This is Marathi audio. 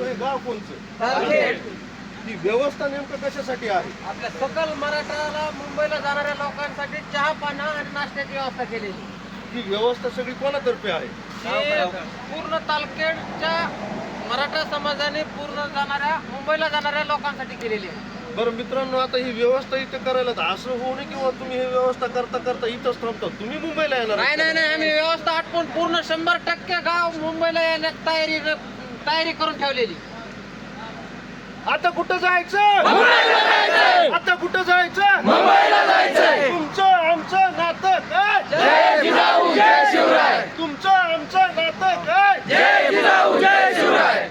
हे गाव कोणचं? तालखेड. ही व्यवस्था नेमकं कशासाठी आहे? आपल्या सकल मराठाला मुंबईला जाणाऱ्या लोकांसाठी चहा पाणी आणि नाश्त्याची व्यवस्था केलेली. ही व्यवस्था सगळी कोणातर्फे आहे? हे पूर्ण तालखेडच्या मराठा समाजाने पूर्ण मुंबईला जाणाऱ्या लोकांसाठी केलेली आहे. बरं मित्रांनो, आता ही व्यवस्था इथे करायला तर असं होऊ नये किंवा तुम्ही ही व्यवस्था करता करता इथंच थांबता, तुम्ही मुंबईला येणार? नाही, आम्ही व्यवस्था आटपून पूर्ण 100% गाव मुंबईला येण्यात तयारी करून ठेवलेली. आता कुठं जायचं? आता कुठं जायचं? मुंबईला जायचंय. तुमचं आमचं नातं काय? जय जिजाऊ जय शिवराय. तुमचं आमचं नातं काय? जय जिजाऊ जय शिवराय.